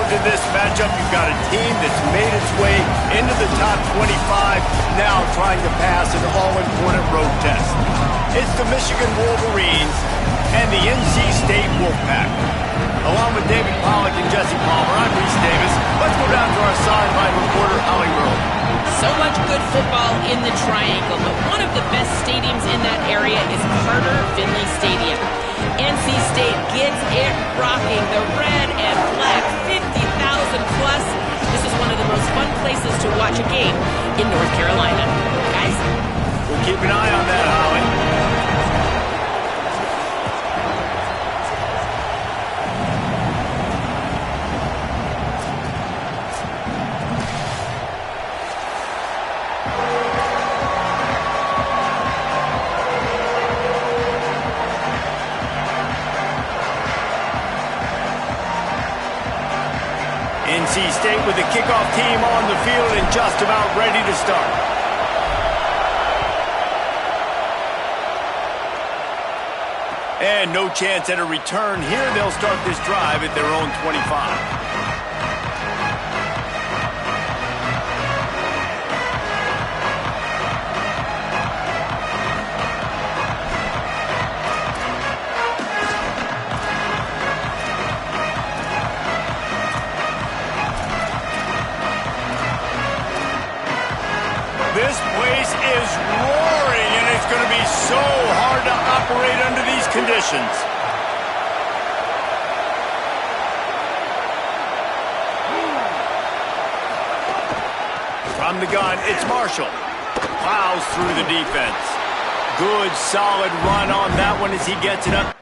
forward to this matchup. You've got a team that's made its way into the top 25, now trying to pass an all-important road test. It's the Michigan Wolverines and the NC State Wolfpack. Along with David Pollack and Jesse Palmer, I'm Reese Davis. Let's go down to our sideline reporter, Holly Rowe. So much good football in the Triangle, but one of the best stadiums in that area is Carter Finley Stadium. NC State gets it rocking. The red and black, 50,000 plus. This is one of the most fun places to watch a game in North Carolina. Guys? We'll keep an eye on that, Holly. NC State with the kickoff team on the field and just about ready to start. And no chance at a return here. They'll start this drive at their own 25. This place is roaring, and it's going to be so hard to operate under these conditions. From the gun, it's Marshall. Plows through the defense. Good, solid run on that one as he gets it up.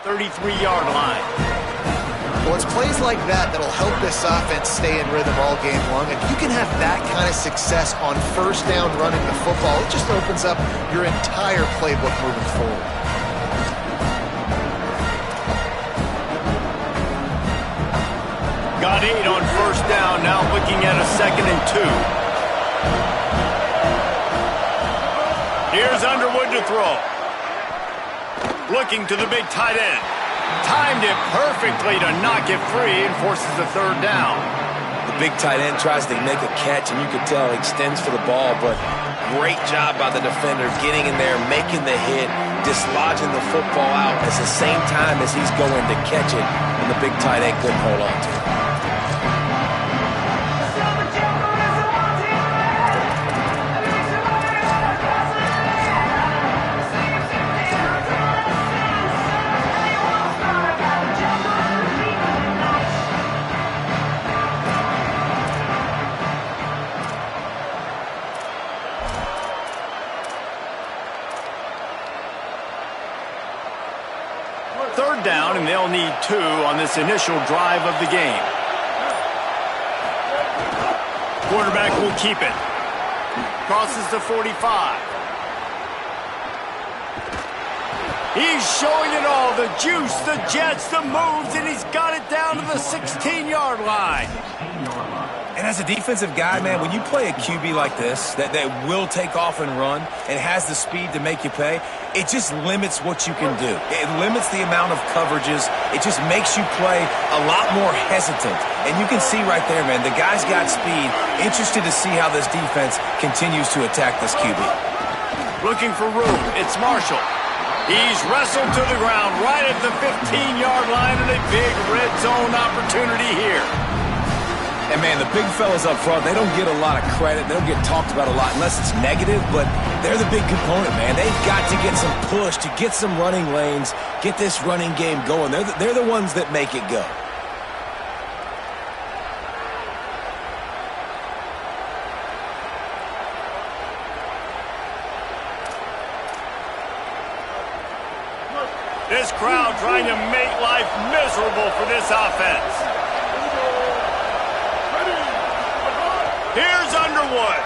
.33-yard line. Well, it's plays like that that'll help this offense stay in rhythm all game long. If you can have that kind of success on first down running the football, it just opens up your entire playbook moving forward. Got 8 on first down, now looking at a 2nd and 2. Here's Underwood to throw. Looking to the big tight end. Timed it perfectly to knock it free and forces the 3rd down. The big tight end tries to make a catch, and you can tell he extends for the ball, but great job by the defender getting in there, making the hit, dislodging the football out at the same time as he's going to catch it, and the big tight end couldn't hold on to it. Third down, and they'll need 2 on this initial drive of the game. Quarterback will keep it. Crosses the 45. He's showing it all, the juice, the jets, the moves, and he's got it down to the 16-yard line. And as a defensive guy, man, when you play a QB like this that will take off and run and has the speed to make you pay, it just limits what you can do. It limits the amount of coverages. It just makes you play a lot more hesitant. And you can see right there, man, the guy's got speed. Interested to see how this defense continues to attack this QB. Looking for room. It's Marshall. He's wrestled to the ground right at the 15-yard line, and a big red zone opportunity here. And, man, the big fellas up front, they don't get a lot of credit. They don't get talked about a lot unless it's negative, but they're the big component, man. They've got to get some push, to get some running lanes, get this running game going. They're the ones that make it go. This crowd trying to make life miserable for this offense. Here's Underwood.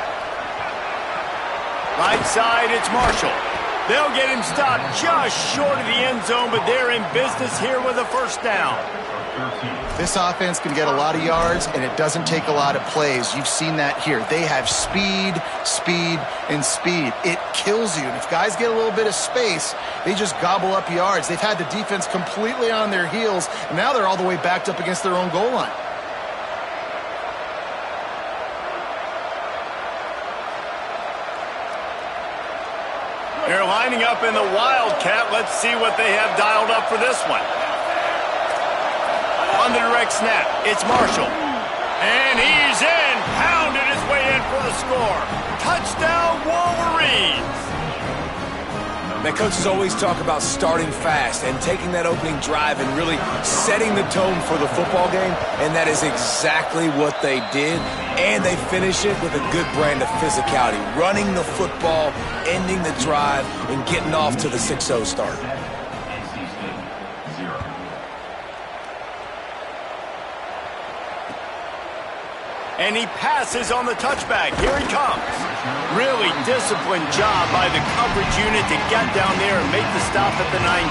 Right side, it's Marshall. They'll get him stopped just short of the end zone, but they're in business here with a first down. This offense can get a lot of yards, and it doesn't take a lot of plays. You've seen that here. They have speed, speed, and speed. It kills you. And if guys get a little bit of space, they just gobble up yards. They've had the defense completely on their heels, and now they're all the way backed up against their own goal line. They're lining up in the Wildcat. Let's see what they have dialed up for this one. On the direct snap, it's Marshall. And he's in. Pounded his way in for the score. Touchdown, Wolverines. Man, coaches always talk about starting fast and taking that opening drive and really setting the tone for the football game, and that is exactly what they did. And they finish it with a good brand of physicality, running the football, ending the drive, and getting off to the 6-0 start. And he passes on the touchback. Here he comes. Really disciplined job by the coverage unit to get down there and make the stop at the 19.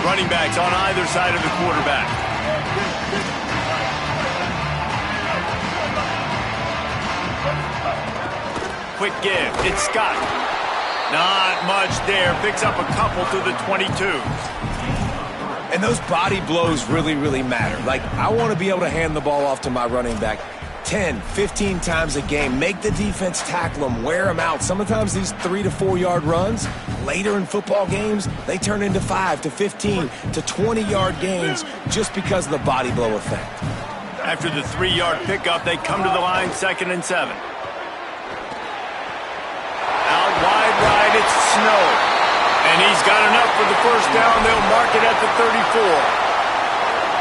Running backs on either side of the quarterback. Quick give. It's Scott. Not much there. Picks up a couple to the 22. And those body blows really, really matter. Like, I want to be able to hand the ball off to my running back 10, 15 times a game. Make the defense tackle them, wear them out. Sometimes these 3 to 4 yard runs, later in football games, they turn into 5 to 15 to 20-yard gains just because of the body blow effect. After the 3-yard pickup, they come to the line 2nd and 7. Wide right, it's Snow. And he's got enough for the first down. They'll mark it at the 34.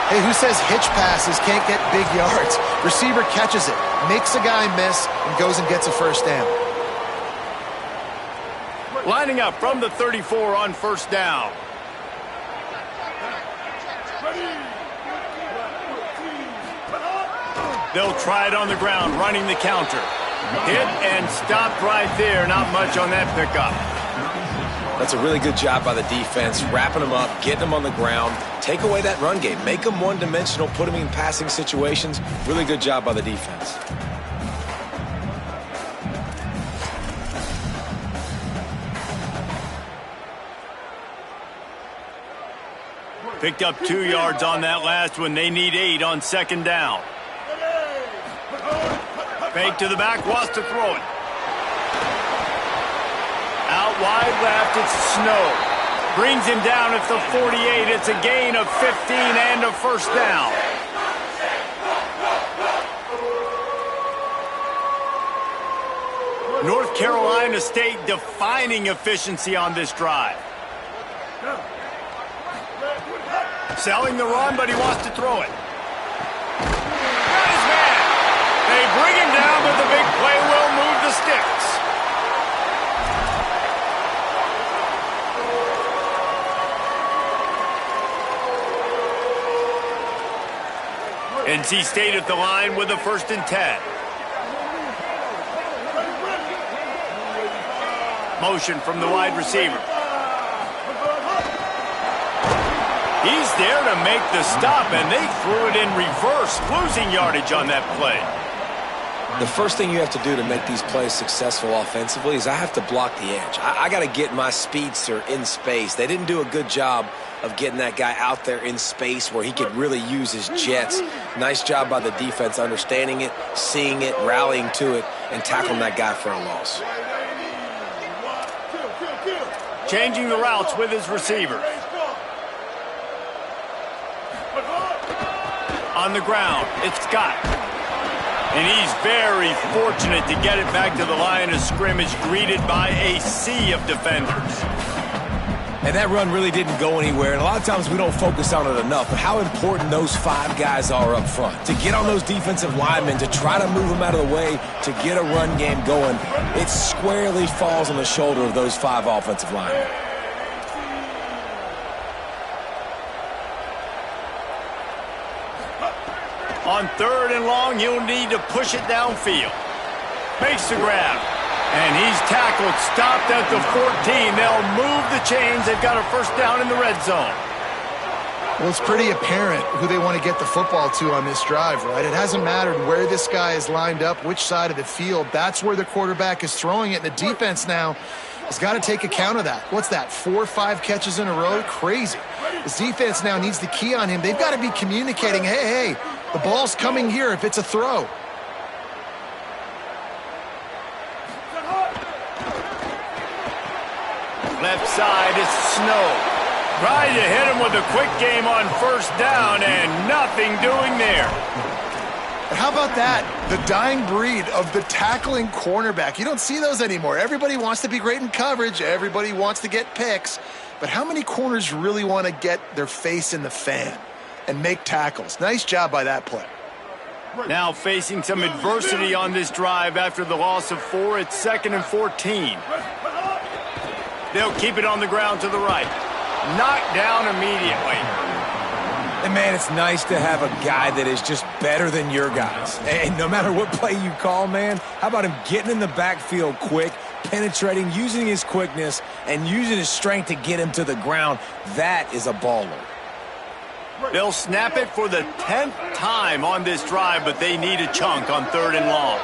Hey, who says hitch passes can't get big yards? Receiver catches it, makes a guy miss, and goes and gets a first down. Lining up from the 34 on first down. They'll try it on the ground, running the counter. Hit and stopped right there. Not much on that pickup. That's a really good job by the defense, wrapping them up, getting them on the ground, take away that run game, make them one-dimensional, put them in passing situations. Really good job by the defense. Picked up 2 yards on that last one. They need 8 on second down. Fake to the back, wants to throw it. Out wide left, it's Snow. Brings him down at the 48. It's a gain of 15 and a first down. North Carolina State defining efficiency on this drive. Selling the run, but he wants to throw it. Got his man. They bring him NC State at the line with a 1st and 10. Motion from the wide receiver. He's there to make the stop, and they threw it in reverse, losing yardage on that play. The first thing you have to do to make these plays successful offensively is I have to block the edge. I got to get my speedster in space. They didn't do a good job of getting that guy out there in space where he could really use his jets. Nice job by the defense understanding it, seeing it, rallying to it, and tackling that guy for a loss. Changing the routes with his receivers. On the ground, it's Scott. And he's very fortunate to get it back to the line of scrimmage, greeted by a sea of defenders. And that run really didn't go anywhere, and a lot of times we don't focus on it enough, but how important those 5 guys are up front. To get on those defensive linemen, to try to move them out of the way, to get a run game going, it squarely falls on the shoulder of those 5 offensive linemen. On 3rd and long, he'll need to push it downfield. Makes the grab. And he's tackled, stopped at the 14. They'll move the chains. They've got a 1st down in the red zone. Well, it's pretty apparent who they want to get the football to on this drive, right? It hasn't mattered where this guy is lined up, which side of the field. That's where the quarterback is throwing it. And the defense now has got to take account of that. What's that, 4 or 5 catches in a row? Crazy. This defense now needs the key on him. They've got to be communicating, hey, the ball's coming here if it's a throw. Left side is Stowe. Tried to hit him with a quick game on 1st down, and nothing doing there. How about that? The dying breed of the tackling cornerback. You don't see those anymore. Everybody wants to be great in coverage. Everybody wants to get picks. But how many corners really want to get their face in the fan and make tackles? Nice job by that play. Now facing some adversity on this drive after the loss of 4. It's 2nd and 14. They'll keep it on the ground to the right. Knocked down immediately. And, man, it's nice to have a guy that is just better than your guys. And no matter what play you call, man, how about him getting in the backfield quick, penetrating, using his quickness, and using his strength to get him to the ground? That is a baller. They'll snap it for the 10th time on this drive, but they need a chunk on 3rd and long.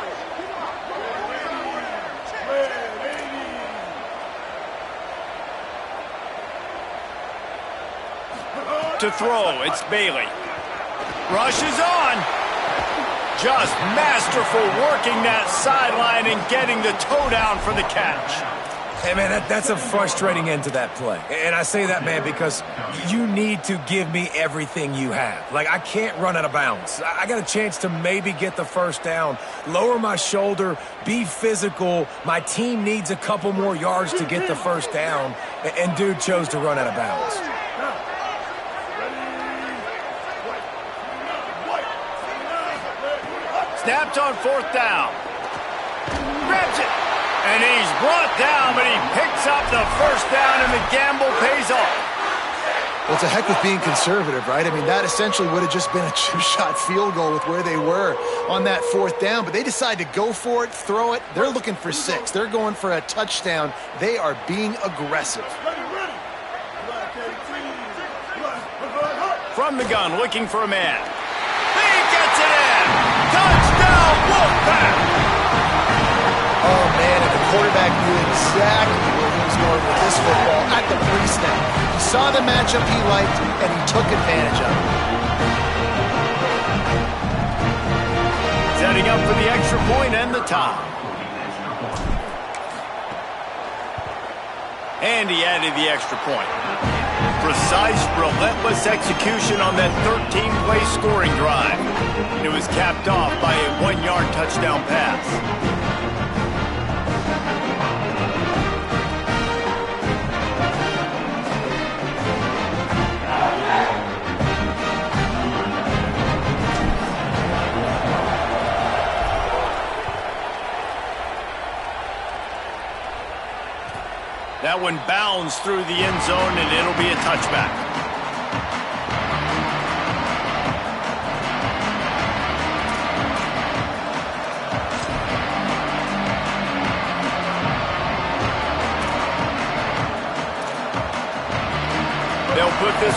To throw, it's Bailey. Rushes on. Just masterful working that sideline and getting the toe down for the catch. Hey, man, that's a frustrating end to that play. And I say that, man, because you need to give me everything you have. Like, I can't run out of bounds. I got a chance to maybe get the 1st down, lower my shoulder, be physical. My team needs a couple more yards to get the 1st down, and dude chose to run out of bounds. Snapped on 4th down. Grabs it. And he's brought down, but he picks up the 1st down, and the gamble pays off. Well, it's a heck with being conservative, right? I mean, that essentially would have just been a chip-shot field goal with where they were on that 4th down. But they decide to go for it, throw it. They're looking for 6. They're going for a touchdown. They are being aggressive. From the gun, looking for a man. He gets it in. Touchdown, Wolfpack. Oh, man, and the quarterback knew exactly where he was going with this football at the pre-snap. He saw the matchup he liked, and he took advantage of it. Setting up for the extra point and the tie. And he added the extra point. Precise, relentless execution on that 13-play scoring drive. It was capped off by a 1-yard touchdown pass. That one bounds through the end zone, and it'll be a touchback.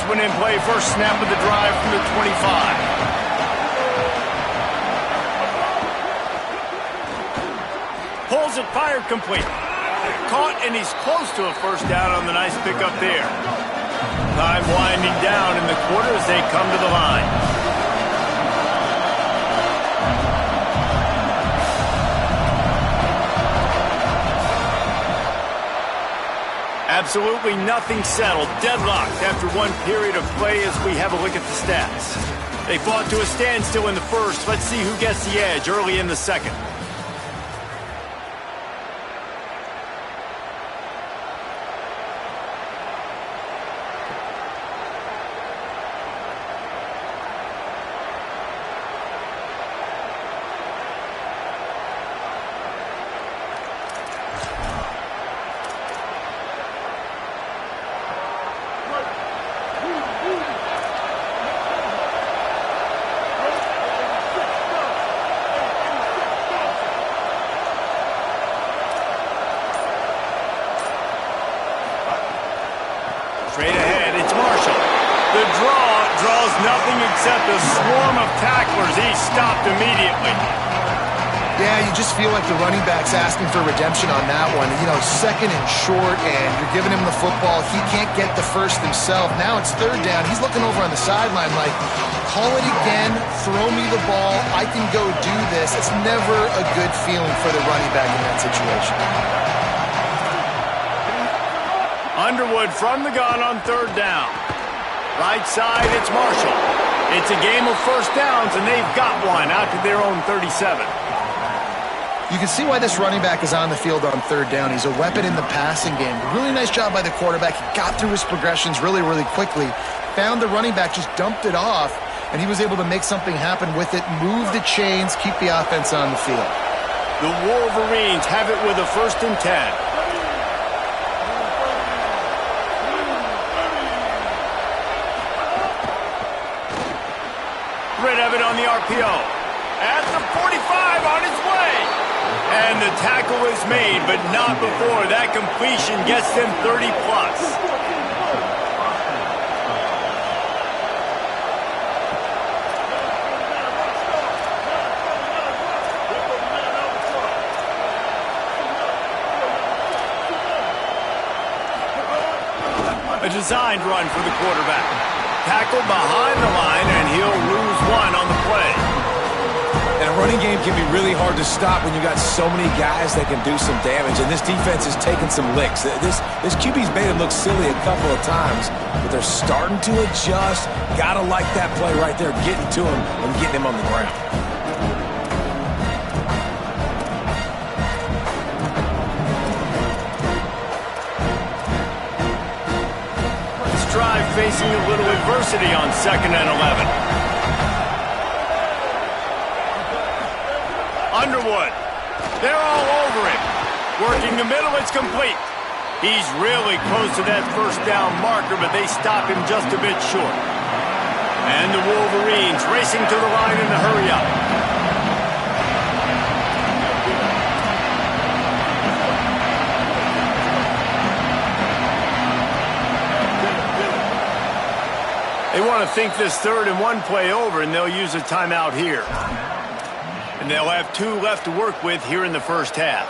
one in play, first snap of the drive from the 25. Pulls it, fired complete. Caught, and he's close to a first down on the nice pickup there. Time winding down in the quarter as they come to the line. Absolutely nothing settled. Deadlocked after one period of play as we have a look at the stats. They fought to a standstill in the first. Let's see who gets the edge early in the second. Straight ahead, it's Marshall. The draws nothing except a swarm of tacklers. He's stopped immediately. Yeah, you just feel like the running back's asking for redemption on that one. You know, second and short, and you're giving him the football. He can't get the first himself. Now it's third down. He's looking over on the sideline like, call it again, throw me the ball, I can go do this. It's never a good feeling for the running back in that situation. Underwood from the gun on third down. Right side, it's Marshall. It's a game of first downs, and they've got one out to their own 37. You can see why this running back is on the field on third down. He's a weapon in the passing game. Really nice job by the quarterback. He got through his progressions really, really quickly. Found the running back, just dumped it off, and he was able to make something happen with it, move the chains, keep the offense on the field. The Wolverines have it with a 1st and 10. Rid of it on the RPO. At the 45, on his way. And the tackle is made, but not before that completion gets them 30 plus. A designed run for the quarterback. Tackled behind the line, and he'll lose one on the play. And a running game can be really hard to stop when you got so many guys that can do some damage. And this defense is taking some licks. This QB's made him look silly a couple of times, but they're starting to adjust. Gotta like that play right there, getting to him and getting him on the ground. Drive facing a little adversity on 2nd and 11. Underwood. They're all over him. Working the middle, it's complete. He's really close to that first down marker, but they stop him just a bit short. And the Wolverines racing to the line in the hurry up. They want to think this 3rd and 1 play over, and they'll use a timeout here. And they'll have 2 left to work with here in the first half.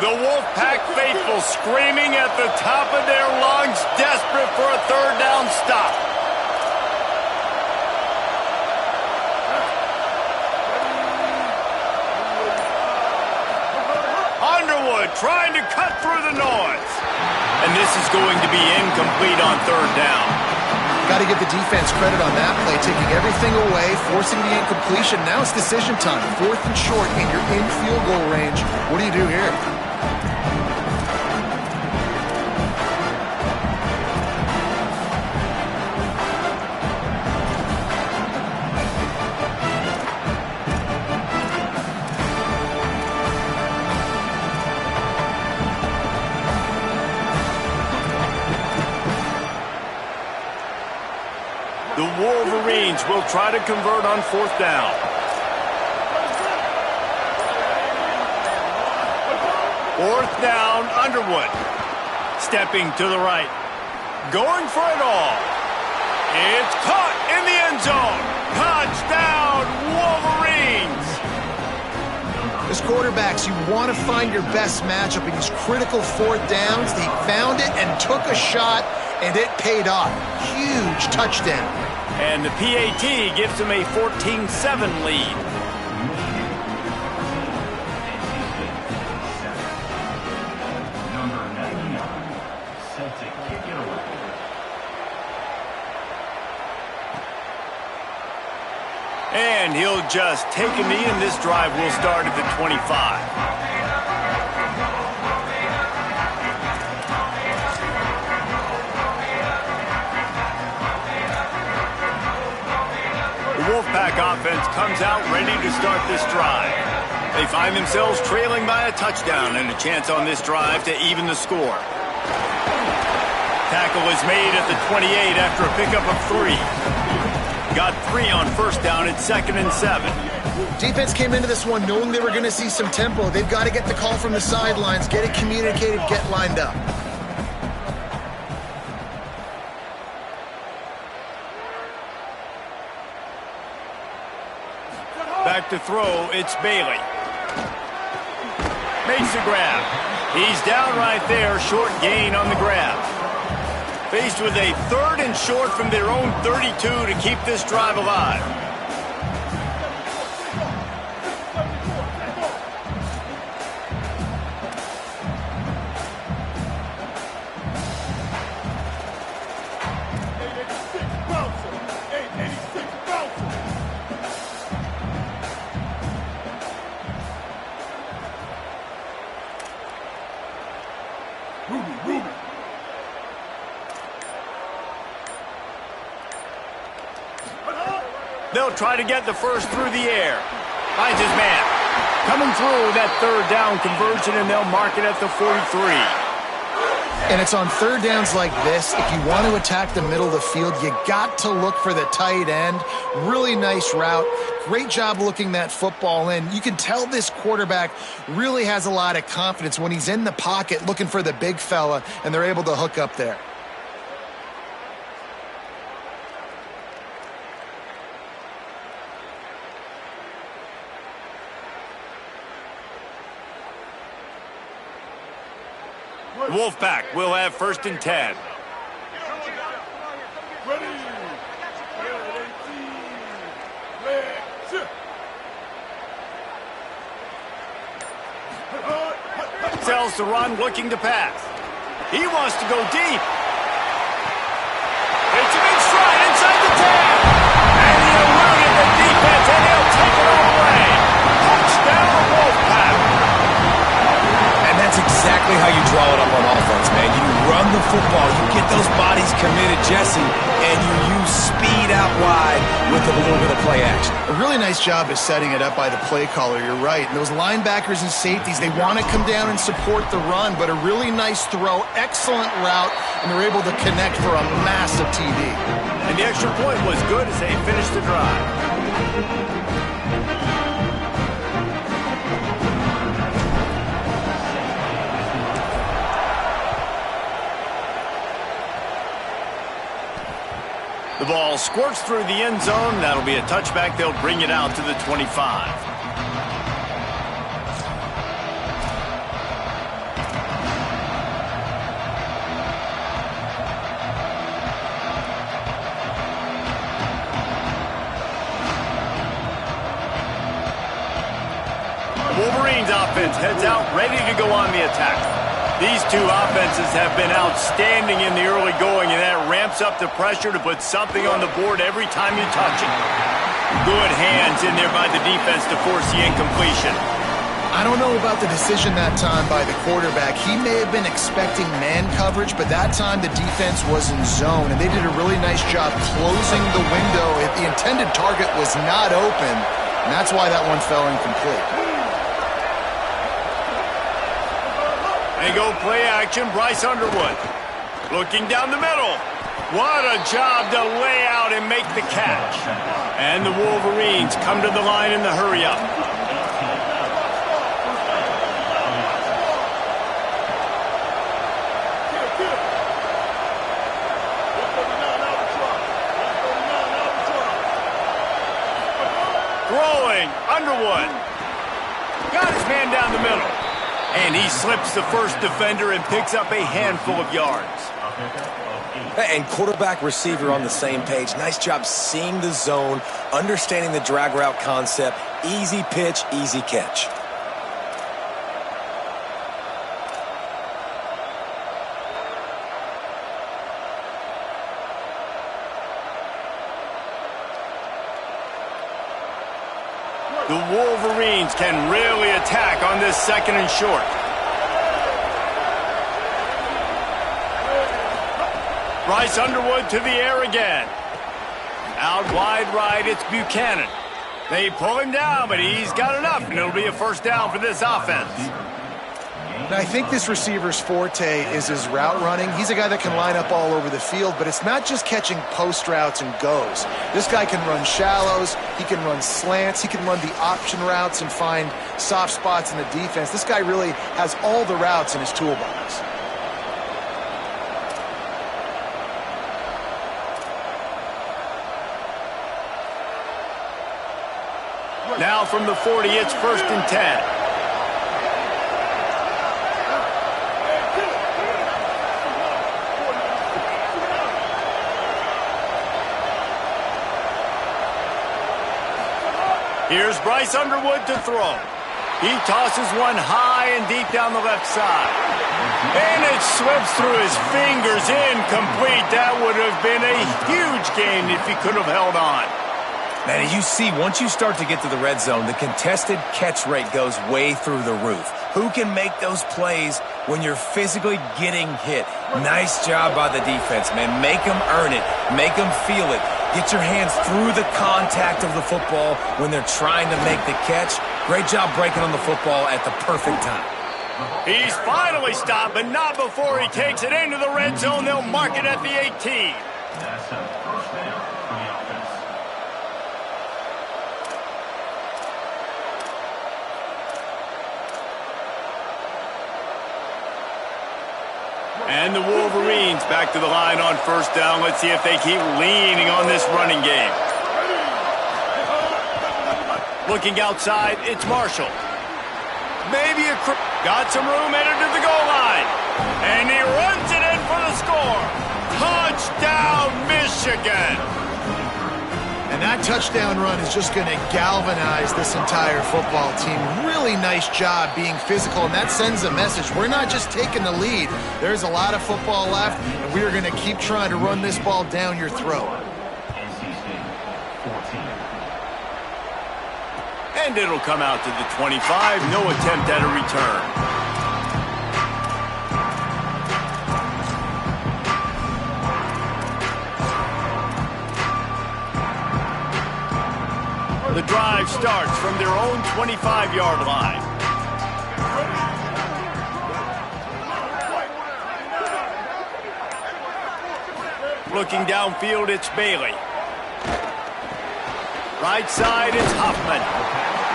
The Wolfpack faithful screaming at the top of their lungs, desperate for a 3rd down stop. Trying to cut through the noise. And this is going to be incomplete on 3rd down. Got to give the defense credit on that play, taking everything away, forcing the incompletion. Now it's decision time. 4th and short, and you're in field goal range. What do you do here? Wolverines will try to convert on 4th down. Fourth down, Underwood. Stepping to the right. Going for it all. It's caught in the end zone. Touchdown, Wolverines! As quarterbacks, you want to find your best matchup in these critical 4th downs. He found it and took a shot, and it paid off. Huge touchdown. And the PAT gives him a 14-7 lead. And he'll just take a knee, and this drive will start at the 25. The Wolfpack offense comes out ready to start this drive. They find themselves trailing by a touchdown and a chance on this drive to even the score. Tackle is made at the 28 after a pickup of 3. Got 3 on 1st down at 2nd and 7. Defense came into this one knowing they were going to see some tempo. They've got to get the call from the sidelines, get it communicated, get lined up. Back to throw, it's Bailey. Makes the grab. He's down right there, short gain on the grab. Faced with a 3rd and short from their own 32 to keep this drive alive. They'll try to get the first through the air. Finds his man. Coming through that 3rd down conversion, and they'll mark it at the 43. And it's on 3rd downs like this. If you want to attack the middle of the field, you got to look for the tight end. Really nice route. Great job looking that football in. You can tell this quarterback really has a lot of confidence when he's in the pocket looking for the big fella, and they're able to hook up there. Wolfpack will have 1st and 10. Sells the run, looking to pass. He wants to go deep. It's a big stride inside the 10. And he eluded the defense, and he'll take it all away. Touchdown, Wolfpack. And that's exactly how you draw it up on offense, man. You run the football, you get those bodies committed, Jesse, and you use speed out wide with a little bit of play action. A really nice job of setting it up by the play caller, you're right. And those linebackers and safeties, they want to come down and support the run, but a really nice throw, excellent route, and they're able to connect for a massive TD. And the extra point was good as they finished the drive. The ball squirts through the end zone. That'll be a touchback. They'll bring it out to the 25. The Wolverines offense heads out, ready to go on the attack. These two offenses have been outstanding in the early going, and that ramps up the pressure to put something on the board every time you touch it. Good hands in there by the defense to force the incompletion. I don't know about the decision that time by the quarterback. He may have been expecting man coverage, but that time the defense was in zone, and they did a really nice job closing the window. The intended target was not open, and that's why that one fell incomplete. They go play action, Bryce Underwood. Looking down the middle. What a job to lay out and make the catch. And the Wolverines come to the line in the hurry-up. Throwing, Underwood. Got his man down the middle. And he slips the first defender and picks up a handful of yards. And quarterback receiver on the same page. Nice job seeing the zone, understanding the drag route concept. Easy pitch, easy catch. The Wolverines can really attack on this second and short. Bryce Underwood to the air again. Out wide right, it's Buchanan. They pull him down, but he's got enough, and it'll be a first down for this offense. Now, I think this receiver's forte is his route running. He's a guy that can line up all over the field, but it's not just catching post routes and goes. This guy can run shallows, he can run slants, he can run the option routes and find soft spots in the defense. This guy really has all the routes in his toolbox. Now from the 40, it's 1st and 10. Here's Bryce Underwood to throw. He tosses one high and deep down the left side. And it slips through his fingers, incomplete. That would have been a huge gain if he could have held on. Man, you see, once you start to get to the red zone, the contested catch rate goes way through the roof. Who can make those plays when you're physically getting hit? Nice job by the defense, man. Make them earn it. Make them feel it. Get your hands through the contact of the football when they're trying to make the catch. Great job breaking on the football at the perfect time. He's finally stopped, but not before he takes it into the red zone. They'll mark it at the 18. And the Wolverines back to the line on 1st down. Let's see if they keep leaning on this running game. Looking outside, it's Marshall. Maybe got some room headed to the goal line. And he runs it in for the score. Touchdown, Michigan. And that touchdown run is just going to galvanize this entire football team. Really nice job being physical, and that sends a message. We're not just taking the lead. There's a lot of football left, and we are going to keep trying to run this ball down your throat. And it'll come out to the 25. No attempt at a return. The drive starts from their own 25-yard line. Looking downfield, it's Bailey. Right side, it's Hoffman.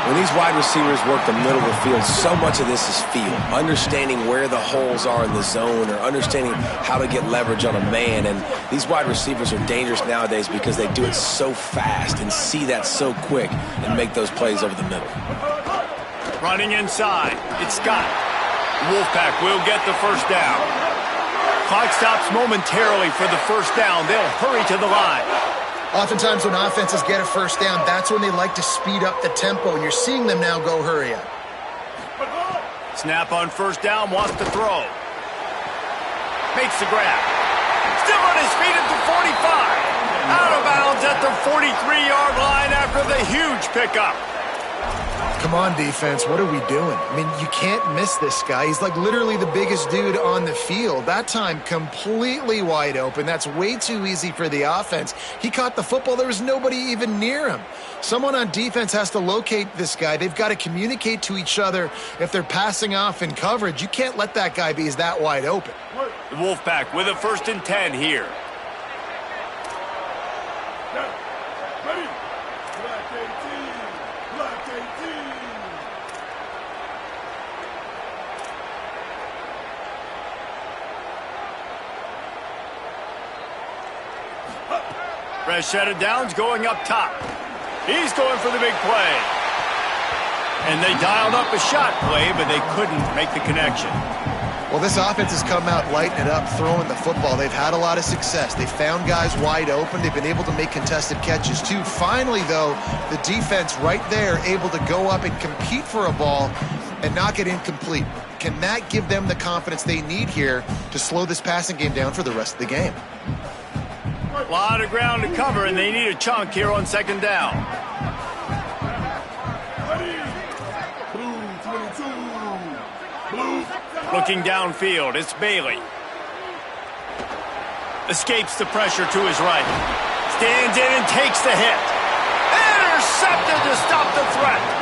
When these wide receivers work the middle of the field, so much of this is feel. Understanding where the holes are in the zone or understanding how to get leverage on a man. And these wide receivers are dangerous nowadays because they do it so fast and see that so quick and make those plays over the middle. Running inside, it's Scott. Wolfpack will get the first down. Clock stops momentarily for the first down. They'll hurry to the line. Oftentimes when offenses get a first down, that's when they like to speed up the tempo, and you're seeing them now go hurry up. Snap on 1st down, wants to throw. Makes the grab. Still on his feet at the 45. Out of bounds at the 43-yard line after the huge pickup. Come on, defense. What are we doing? I mean, you can't miss this guy. He's like literally the biggest dude on the field. That time, completely wide open. That's way too easy for the offense. He caught the football. There was nobody even near him. Someone on defense has to locate this guy. They've got to communicate to each other if they're passing off in coverage. You can't let that guy be that wide open. The Wolfpack with a 1st and 10 here. Fresh set of downs going up top. He's going for the big play. And they dialed up a shot play, but they couldn't make the connection. Well, this offense has come out lighting it up, throwing the football. They've had a lot of success. They found guys wide open. They've been able to make contested catches, too. Finally, though, the defense right there able to go up and compete for a ball and not get incomplete. Can that give them the confidence they need here to slow this passing game down for the rest of the game? A lot of ground to cover, and they need a chunk here on second down. Looking downfield, it's Bailey. Escapes the pressure to his right. Stands in and takes the hit. Intercepted to stop the threat.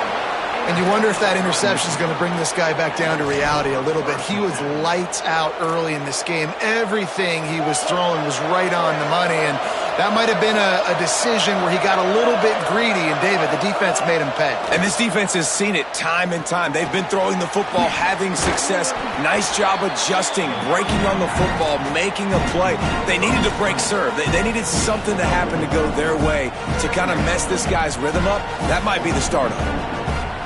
And you wonder if that interception is going to bring this guy back down to reality a little bit. He was lights out early in this game. Everything he was throwing was right on the money, and that might have been a decision where he got a little bit greedy, and David, the defense made him pay. And this defense has seen it time and time. They've been throwing the football, having success. Nice job adjusting, breaking on the football, making a play. They needed to break serve. They needed something to happen to go their way to kind of mess this guy's rhythm up. That might be the start of it.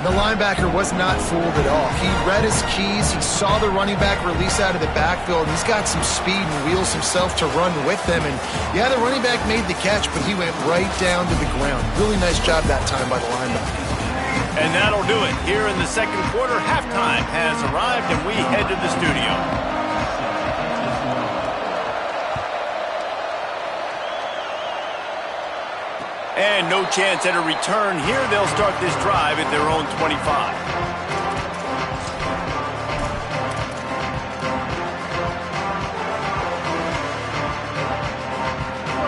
The linebacker was not fooled at all. He read his keys. He saw the running back release out of the backfield. He's got some speed and wheels himself to run with them. And, yeah, the running back made the catch, but he went right down to the ground. Really nice job that time by the linebacker. And that'll do it. Here in the second quarter, halftime has arrived, and we head to the studio. And no chance at a return here. They'll start this drive at their own 25.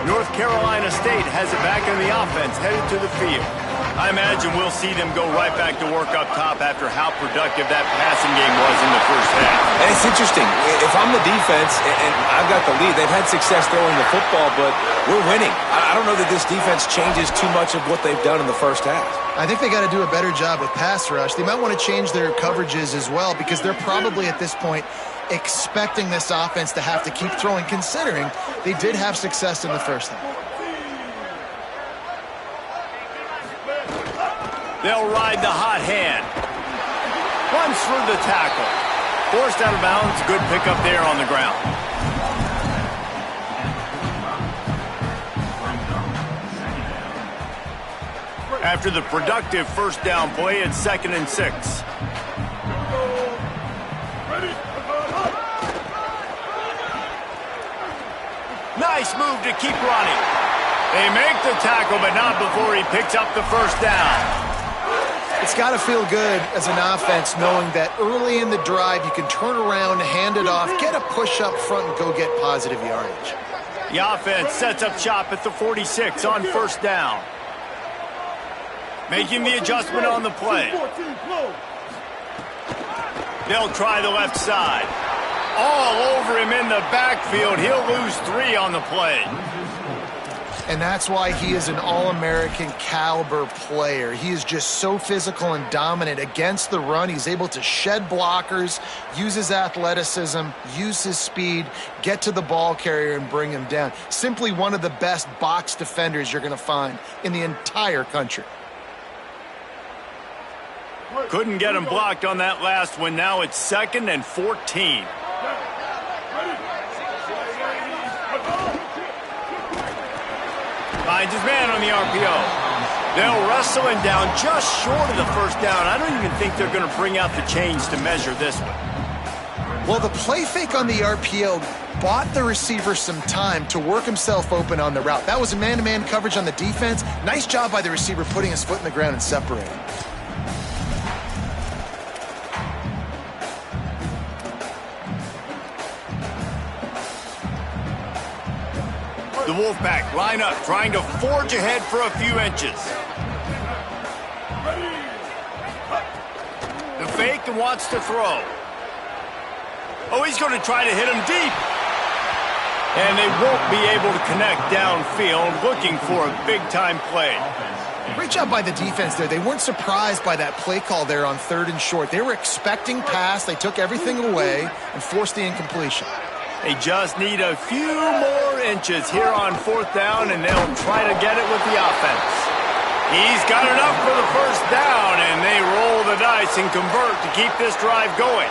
North Carolina State has it back in the offense, headed to the field. I imagine we'll see them go right back to work up top after how productive that passing game was in the first half. And it's interesting. If I'm the defense and I've got the lead, they've had success throwing the football, but we're winning. I don't know that this defense changes too much of what they've done in the first half. I think they got to do a better job with pass rush. They might want to change their coverages as well, because they're probably at this point expecting this offense to have to keep throwing, considering they did have success in the first half. They'll ride the hot hand. Runs through the tackle. Forced out of bounds. Good pickup there on the ground. After the productive first down play, it's 2nd and 6. Nice move to keep running. They make the tackle, but not before he picks up the first down. It's got to feel good as an offense knowing that early in the drive you can turn around, hand it off, get a push up front, and go get positive yardage. The offense sets up shop at the 46 on first down. Making the adjustment on the play. They'll try the left side. All over him in the backfield. He'll lose 3 on the play. And that's why he is an All-American caliber player. He is just so physical and dominant against the run. He's able to shed blockers, use his athleticism, use his speed, get to the ball carrier and bring him down. Simply one of the best box defenders you're going to find in the entire country. Couldn't get him blocked on that last one. Now it's 2nd and 14. Finds his man on the RPO. They'll wrestle him down just short of the first down. I don't even think they're going to bring out the chains to measure this one. Well, the play fake on the RPO bought the receiver some time to work himself open on the route. That was a man-to-man coverage on the defense. Nice job by the receiver putting his foot in the ground and separating. The Wolfpack line up, trying to forge ahead for a few inches. The fake and wants to throw. Oh, he's going to try to hit him deep. And they won't be able to connect downfield, looking for a big-time play. Great job by the defense there. They weren't surprised by that play call there on 3rd and short. They were expecting pass. They took everything away and forced the incompletion. They just need a few more inches here on 4th down, and they'll try to get it with the offense. He's got enough for the first down, and they roll the dice and convert to keep this drive going.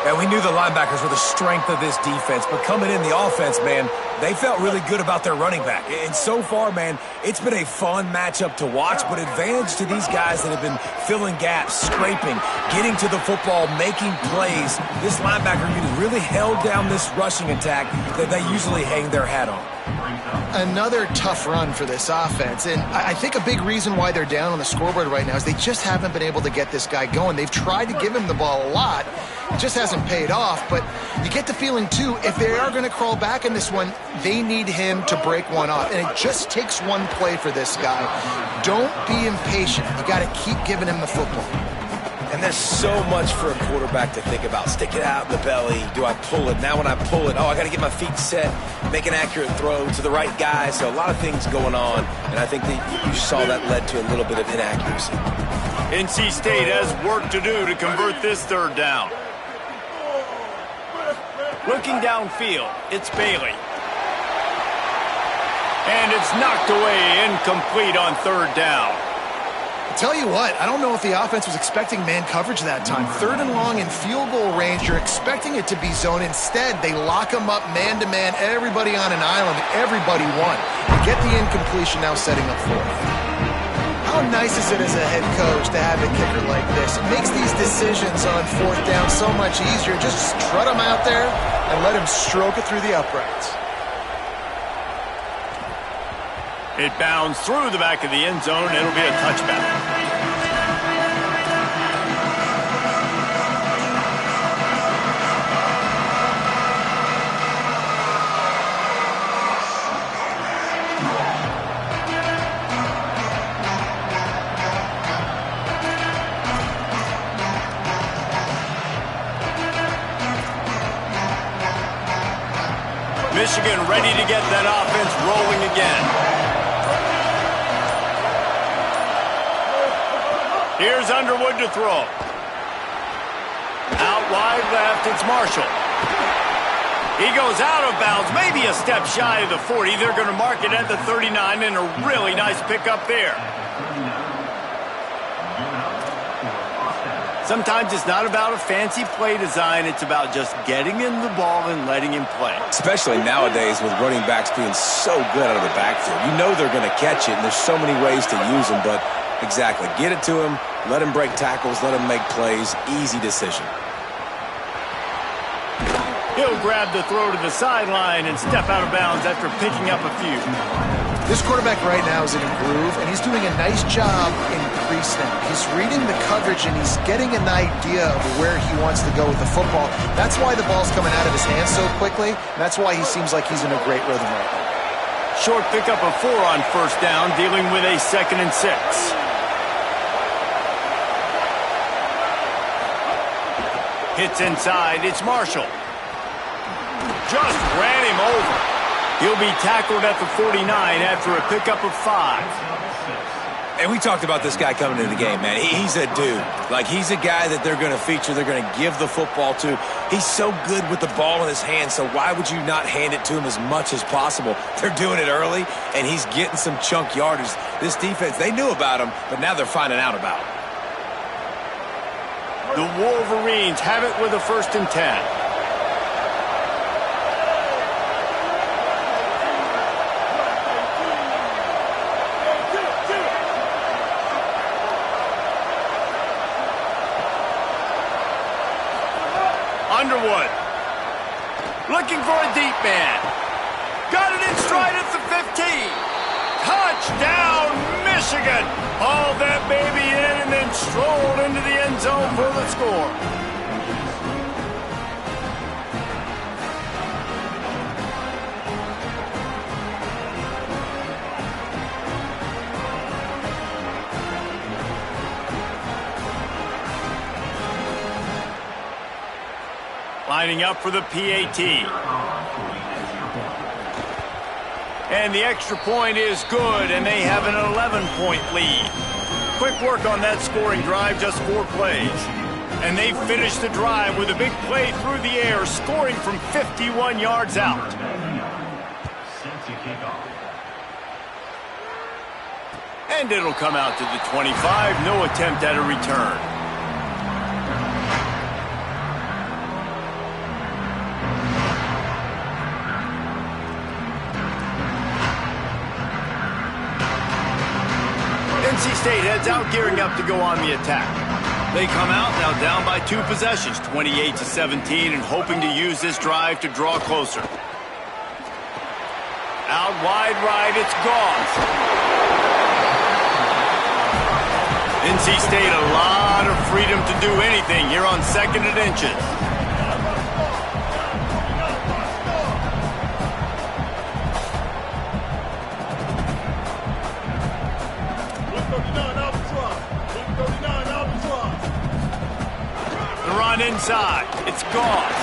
And we knew the linebackers were the strength of this defense, but coming in the offense, man, they felt really good about their running back. And so far, man, it's been a fun matchup to watch, but advantage to these guys that have been filling gaps, scraping, getting to the football, making plays. This linebacker unit really held down this rushing attack that they usually hang their hat on. Another tough run for this offense, and I think a big reason why they're down on the scoreboard right now is they just haven't been able to get this guy going. They've tried to give him the ball a lot. It just hasn't paid off, but you get the feeling, too, if they are going to crawl back in this one, they need him to break one off, and it just takes one play for this guy. Don't be impatient. You got to keep giving him the football. And there's so much for a quarterback to think about. Stick it out in the belly. Do I pull it? Now when I pull it, I got to get my feet set, make an accurate throw to the right guy. So a lot of things going on, and I think that you saw that led to a little bit of inaccuracy. NC State has work to do to convert this 3rd down. Looking downfield, it's Bailey. And it's knocked away, incomplete on 3rd down. Tell you what, I don't know if the offense was expecting man coverage that time. 3rd and long in field goal range, you're expecting it to be zone. Instead, they lock them up man-to-man, everybody on an island, everybody won. You get the incompletion now setting up 4th. How nice is it as a head coach to have a kicker like this? It makes these decisions on 4th down so much easier. Just strut him out there and let him stroke it through the uprights. It bounds through the back of the end zone. It'll be a touchback. Michigan ready to get that offense rolling again. Here's Underwood to throw. Out wide left, it's Marshall. He goes out of bounds, maybe a step shy of the 40. They're going to mark it at the 39, and a really nice pickup there. Sometimes it's not about a fancy play design. It's about just getting him the ball and letting him play. Especially nowadays with running backs being so good out of the backfield. You know they're going to catch it, and there's so many ways to use them, but exactly. Get it to him, let him break tackles, let him make plays. Easy decision. He'll grab the throw to the sideline and step out of bounds after picking up a few. This quarterback right now is in a groove, and he's doing a nice job in pre-snap. He's reading the coverage, and he's getting an idea of where he wants to go with the football. That's why the ball's coming out of his hands so quickly, and that's why he seems like he's in a great rhythm right now. Short pickup of 4 on 1st down, dealing with a 2nd and 6. Hits inside, it's Marshall. Just ran him over. He'll be tackled at the 49 after a pickup of 5. And we talked about this guy coming into the game, man. He's a dude. Like, he's a guy that they're going to feature, they're going to give the football to. He's so good with the ball in his hands, so why would you not hand it to him as much as possible? They're doing it early, and he's getting some chunk yardage. This defense, they knew about him, but now they're finding out about him. The Wolverines have it with a 1st and 10. Underwood, looking for a deep man. Got it in stride at the 15. Touchdown, Michigan. Hauled that baby in and then strolled into the end zone for the score. Lining up for the PAT. And the extra point is good, and they have an 11-point lead. Quick work on that scoring drive, just 4 plays. And they finish the drive with a big play through the air, scoring from 51 yards out. And it'll come out to the 25. No attempt at a return. NC State heads out, gearing up to go on the attack. They come out now down by 2 possessions, 28-17, and hoping to use this drive to draw closer. Out wide right, it's Goss. NC State a lot of freedom to do anything here on 2nd and inches. The run inside, it's Goss.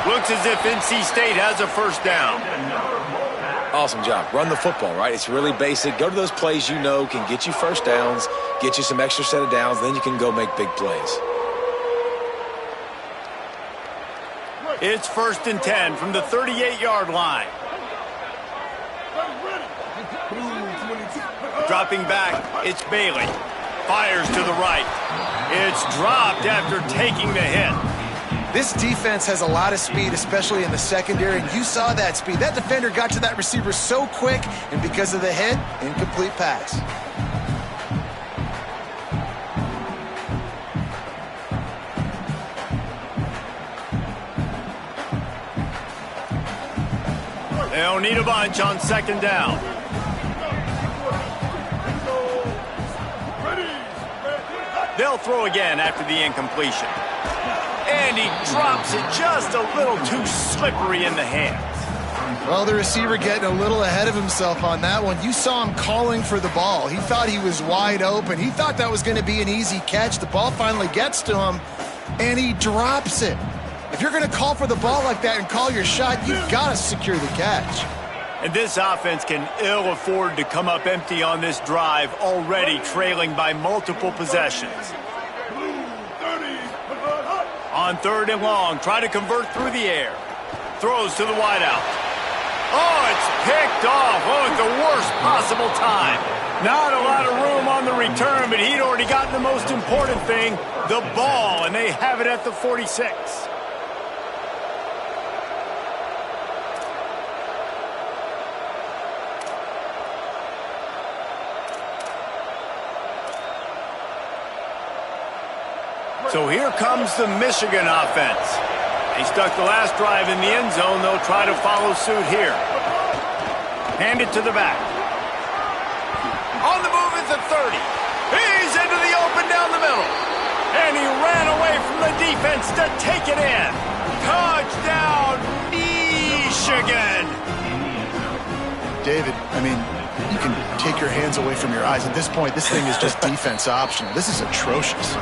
Looks as if NC State has a first down. Awesome job. Run the football, right? It's really basic. Go to those plays you know can get you first downs, get you some extra set of downs, then you can go make big plays. It's 1st and 10 from the 38-yard line. Dropping back, it's Bailey. Fires to the right. It's dropped after taking the hit. This defense has a lot of speed, especially in the secondary, and you saw that speed. That defender got to that receiver so quick, and because of the hit, incomplete pass. They'll need a bunch on 2nd down. They'll throw again after the incompletion. And he drops it just a little too slippery in the hands. Well, the receiver getting a little ahead of himself on that one. You saw him calling for the ball. He thought he was wide open. He thought that was going to be an easy catch. The ball finally gets to him, and he drops it. If you're going to call for the ball like that and call your shot, you've got to secure the catch. And this offense can ill afford to come up empty on this drive, already trailing by multiple possessions. On 3rd and long, try to convert through the air. Throws to the wideout. Oh, it's picked off. Oh, at the worst possible time. Not a lot of room on the return, but he'd already gotten the most important thing, the ball, and they have it at the 46. So here comes the Michigan offense. They stuck the last drive in the end zone. They'll try to follow suit here. Hand it to the back. On the move is the 30. He's into the open down the middle. And he ran away from the defense to take it in. Touchdown, Michigan. David, I mean, you can take your hands away from your eyes. At this point, this thing is just defense optional. This is atrocious.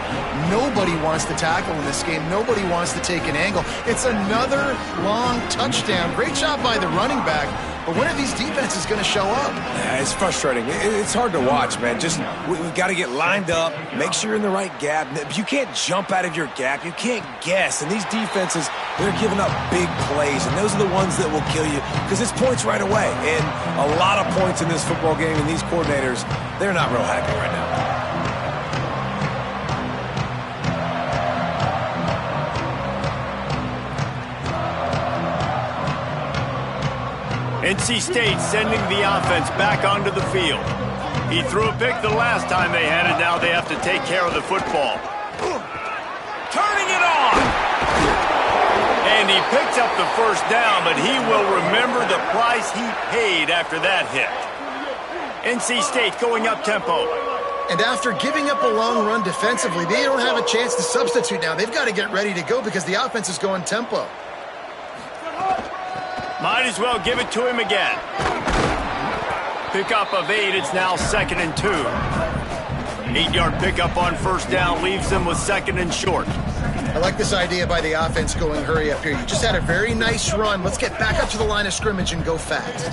Nobody wants to tackle in this game. Nobody wants to take an angle. It's another long touchdown. Great job by the running back. But when are these defenses going to show up? Yeah, it's frustrating. It's hard to watch, man. Just we've got to get lined up, make sure you're in the right gap. You can't jump out of your gap. You can't guess. And these defenses, they're giving up big plays, and those are the ones that will kill you because it's points right away. And a lot of points in this football game, and these coordinators, they're not real happy right now. NC State sending the offense back onto the field. He threw a pick the last time they had it. Now they have to take care of the football. Turning it on. And he picks up the first down, but he will remember the price he paid after that hit. NC State going up tempo. And after giving up a long run defensively, they don't have a chance to substitute now. They've got to get ready to go because the offense is going tempo. Might as well give it to him again. Pickup of 8. It's now 2nd and 2. 8-yard pickup on first down leaves them with 2nd and short. I like this idea by the offense going hurry up here. You just had a very nice run. Let's get back up to the line of scrimmage and go fast.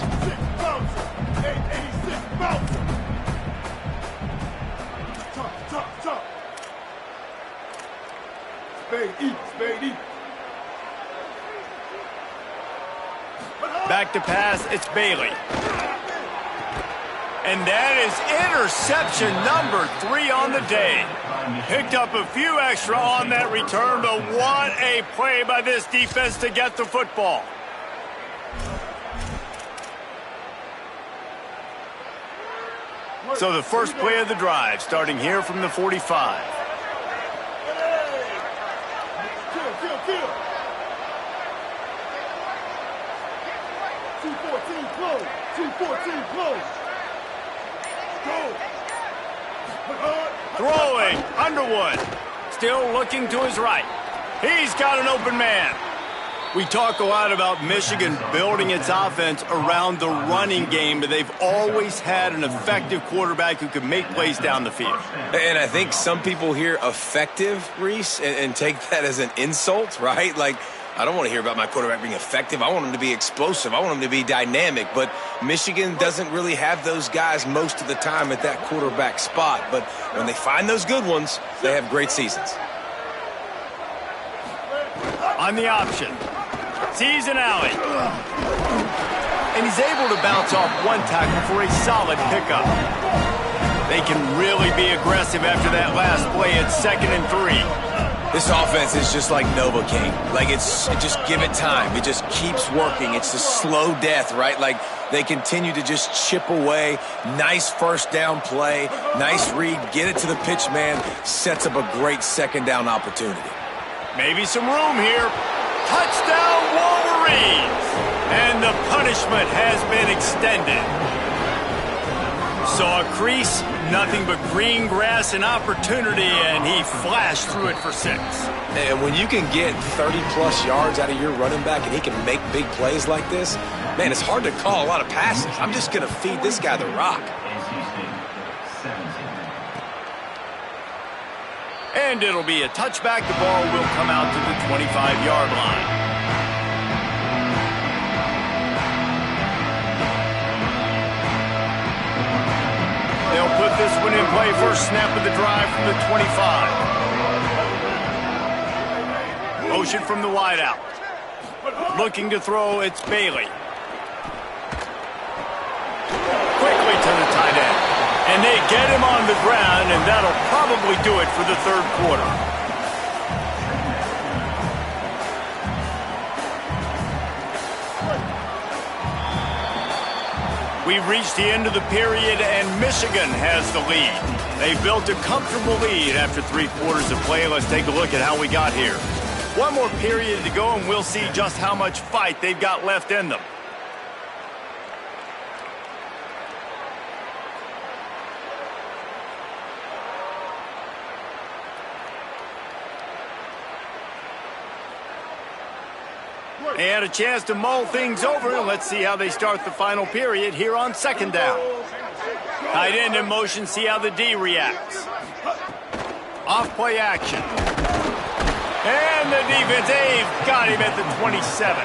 Back to pass, it's Bailey. And that is interception number 3 on the day. Picked up a few extra on that return, but what a play by this defense to get the football. So the first play of the drive, starting here from the 45. Kill. 214 close. 214 close. Throwing, Underwood. Still looking to his right. He's got an open man. We talk a lot about Michigan building its offense around the running game, but they've always had an effective quarterback who can make plays down the field. And I think some people hear effective, Reese, and take that as an insult, right? Like, I don't want to hear about my quarterback being effective. I want him to be explosive. I want him to be dynamic. But Michigan doesn't really have those guys most of the time at that quarterback spot. But when they find those good ones, they have great seasons. On the option. Sees an alley. And he's able to bounce off one tackle for a solid pickup. They can really be aggressive after that last play at 2nd and 3. This offense is just like Novocaine. Like, just give it time. It just keeps working. It's a slow death, right? Like, they continue to just chip away. Nice first down play. Nice read. Get it to the pitch man. Sets up a great second down opportunity. Maybe some room here. Touchdown, Wolverines! And the punishment has been extended. Saw a crease, nothing but green grass and opportunity, and he flashed through it for 6. And when you can get 30-plus yards out of your running back and he can make big plays like this, man, it's hard to call a lot of passes. I'm just going to feed this guy the rock. And it'll be a touchback. The ball will come out to the 25-yard line. They'll put this one in play. First snap of the drive from the 25. Motion from the wideout. Looking to throw, it's Bailey. Quickly to the tight end. And they get him on the ground, and that'll probably do it for the 3rd quarter. We've reached the end of the period, and Michigan has the lead. They built a comfortable lead after 3 quarters of play. Let's take a look at how we got here. One more period to go, and we'll see just how much fight they've got left in them. They had a chance to mull things over. Let's see how they start the final period here on 2nd down. Tight end in motion, see how the D reacts. Off-play action. And the defense, they've got him at the 27.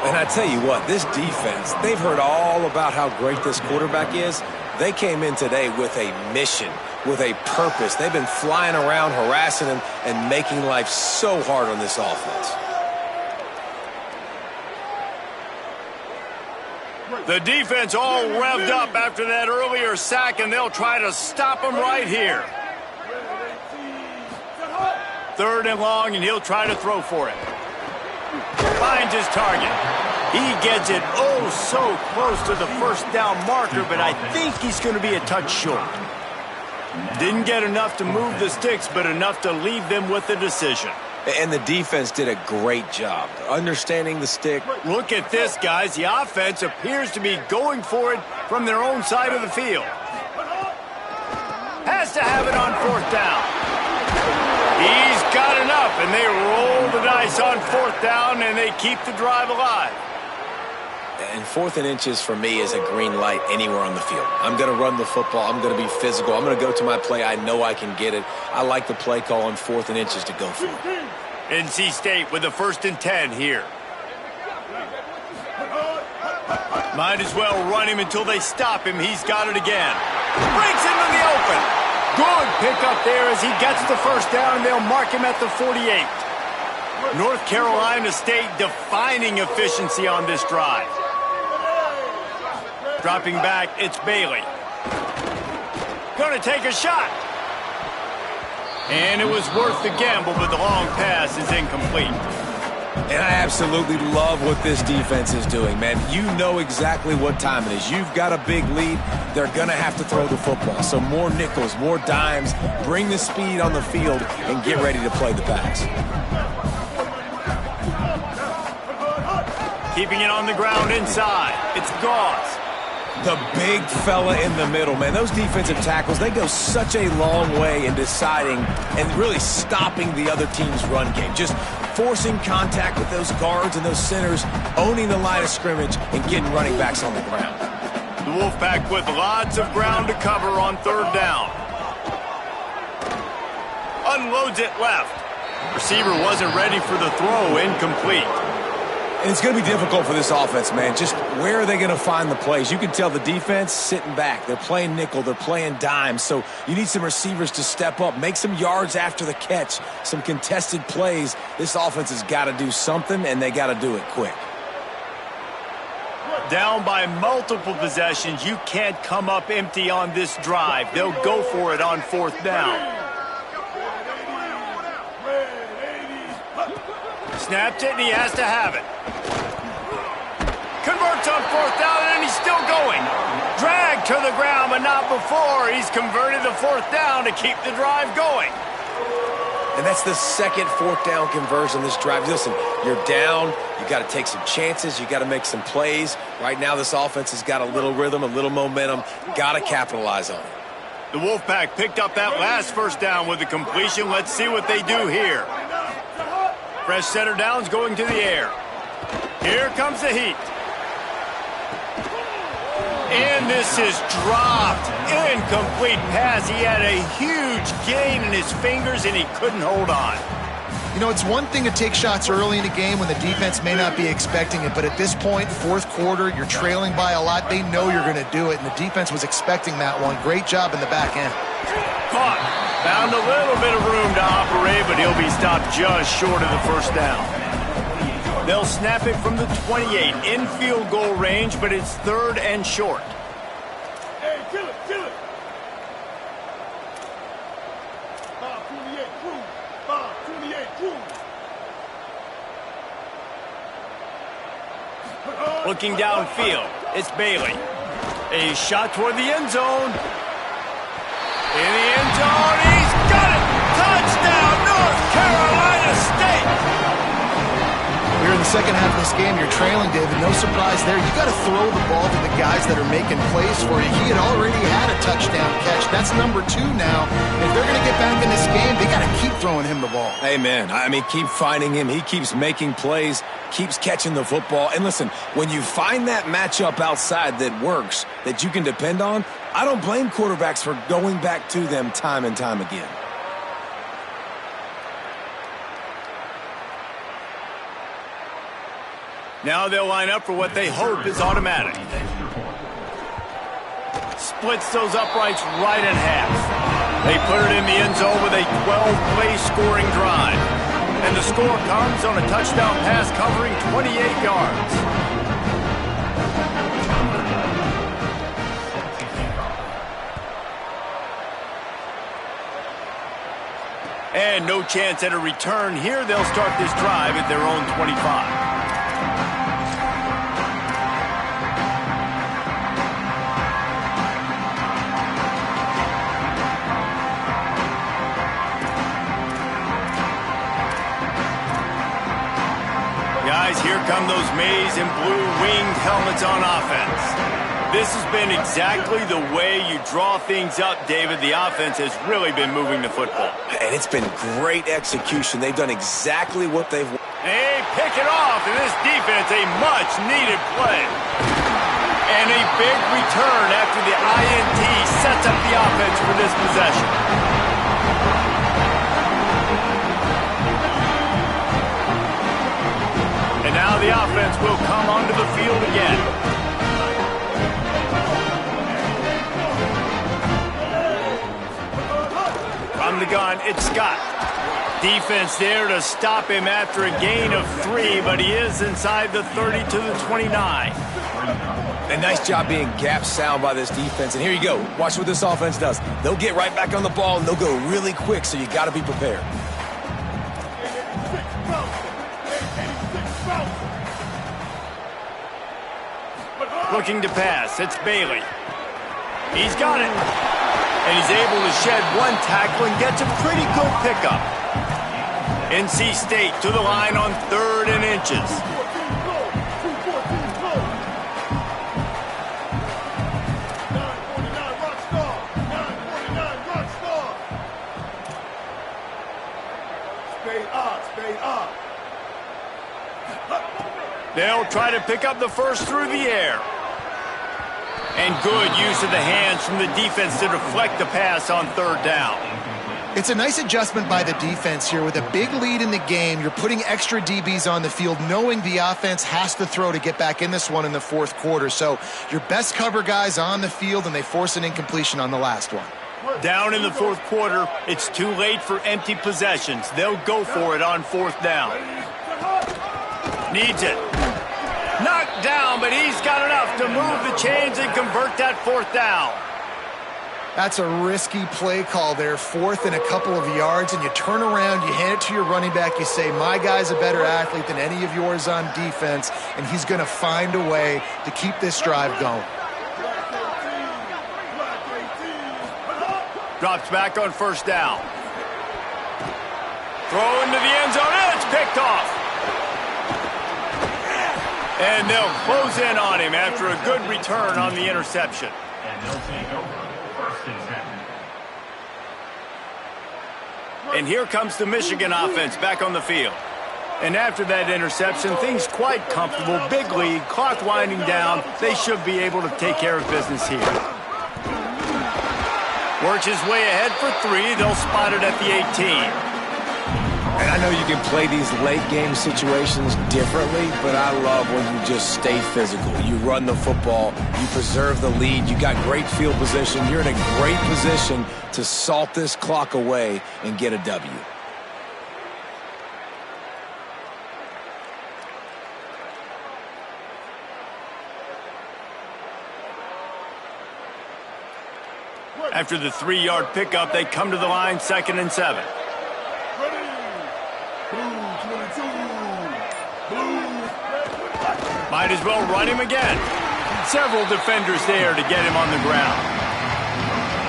And I tell you what, this defense, they've heard all about how great this quarterback is. They came in today with a mission, with a purpose. They've been flying around, harassing him, and making life so hard on this offense. The defense all revved up after that earlier sack, and they'll try to stop him right here. 3rd and long, and he'll try to throw for it. Finds his target. He gets it oh so close to the first down marker, but I think he's going to be a touch short. Didn't get enough to move the sticks, but enough to leave them with the decision. And the defense did a great job understanding the stick. Look at this, guys. The offense appears to be going for it from their own side of the field. Has to have it on 4th down. He's got enough, and they roll the dice on 4th down, and they keep the drive alive. And 4th and inches for me is a green light anywhere on the field. I'm going to run the football. I'm going to be physical. I'm going to go to my play. I know I can get it. I like the play call on 4th and inches to go for it. NC State with a 1st and 10 here. Might as well run him until they stop him. He's got it again. Breaks into the open. Good pickup there as he gets the first down, and they'll mark him at the 48. North Carolina State defining efficiency on this drive. Dropping back, it's Bailey. Going to take a shot. And it was worth the gamble, but the long pass is incomplete. And I absolutely love what this defense is doing, man. You know exactly what time it is. You've got a big lead. They're going to have to throw the football. So more nickels, more dimes, bring the speed on the field, and get ready to play the pass. Keeping it on the ground inside. It's Gauze. The big fella in the middle, man. Those defensive tackles, they go such a long way in deciding and really stopping the other team's run game. Just forcing contact with those guards and those centers, owning the line of scrimmage, and getting running backs on the ground. The Wolfpack with lots of ground to cover on third down. Unloads it left. Receiver wasn't ready for the throw, incomplete. And it's going to be difficult for this offense, man. Just where are they going to find the plays? You can tell the defense sitting back. They're playing nickel. They're playing dime. So you need some receivers to step up, make some yards after the catch, some contested plays. This offense has got to do something, and they got to do it quick. Down by multiple possessions. You can't come up empty on this drive. They'll go for it on fourth down. Snapped it, and he has to have it. Converts on fourth down, and he's still going. Dragged to the ground, but not before. He's converted the fourth down to keep the drive going. And that's the second fourth down conversion this drive. Listen, you're down. You got to take some chances. You got to make some plays. Right now, this offense has got a little rhythm, a little momentum. Got to capitalize on it. The Wolfpack picked up that last first down with a completion. Let's see what they do here. Fresh center downs going to the air. Here comes the heat. And this is dropped. Incomplete pass. He had a huge gain in his fingers, and he couldn't hold on. You know, it's one thing to take shots early in a game when the defense may not be expecting it, but at this point, fourth quarter, you're trailing by a lot. They know you're going to do it, and the defense was expecting that one. Great job in the back end. Caught. Found a little bit of room to operate, but he'll be stopped just short of the first down. They'll snap it from the 28 in field goal range, but it's third and short. Hey, kill it, kill it. 528 cruise. 528 cruise. Looking downfield, it's Bailey. A shot toward the end zone. In the end zone, he's got it! Touchdown, North Carolina State! Here in the second half of this game, you're trailing, David. No surprise there. You got to throw the ball to the guys that are making plays for you. He had already had a touchdown catch. That's number 2 now. If they're going to get back in this game, they got to keep throwing him the ball. Amen. I mean, keep finding him. He keeps making plays, keeps catching the football. And listen, when you find that matchup outside that works, that you can depend on, I don't blame quarterbacks for going back to them time and time again. Now they'll line up for what they hope is automatic. Splits those uprights right in half. They put it in the end zone with a 12-play scoring drive. And the score comes on a touchdown pass covering 28 yards. And no chance at a return here. They'll start this drive at their own 25. Guys, here come those maize and blue winged helmets on offense. This has been exactly the way you draw things up, David. The offense has really been moving the football. And it's been great execution. They've done exactly what they've wanted. They pick it off, and this defense, a much-needed play. And a big return after the INT sets up the offense for this possession. And now the offense will come onto the field again. gun, it's Scott. Defense there to stop him after a gain of 3, but he is inside the 30 to the 29. A nice job being gap sound by this defense. And here you go. Watch what this offense does. They'll get right back on the ball, and they'll go really quick, so you got to be prepared. Looking to pass. It's Bailey. He's got it. And he's able to shed one tackle and gets a pretty good pickup. NC State to the line on 3rd and inches. They'll try to pick up the first through the air. And good use of the hands from the defense to deflect the pass on 3rd down. It's a nice adjustment by the defense here. With a big lead in the game, you're putting extra DBs on the field, knowing the offense has to throw to get back in this one in the 4th quarter. So your best cover guys on the field, and they force an incompletion on the last one. Down in the 4th quarter, it's too late for empty possessions. They'll go for it on 4th down. Needs it. Knocked down, but he's got enough to move the chains and convert that 4th down. That's a risky play call there, 4th and a couple of yards, and you turn around, you hand it to your running back, you say, my guy's a better athlete than any of yours on defense, and he's going to find a way to keep this drive going. Drops back on 1st down. Throw into the end zone, and it's picked off. And they'll close in on him after a good return on the interception. And they'll take over first and 10. And here comes the Michigan offense back on the field. And after that interception, things quite comfortable. Big lead, clock winding down. They should be able to take care of business here. Works his way ahead for 3. They'll spot it at the 18. And I know you can play these late-game situations differently, but I love when you just stay physical. You run the football, you preserve the lead, you got great field position. You're in a great position to salt this clock away and get a W. After the 3-yard pickup, they come to the line 2nd and 7. Might as well run him again. Several defenders there to get him on the ground.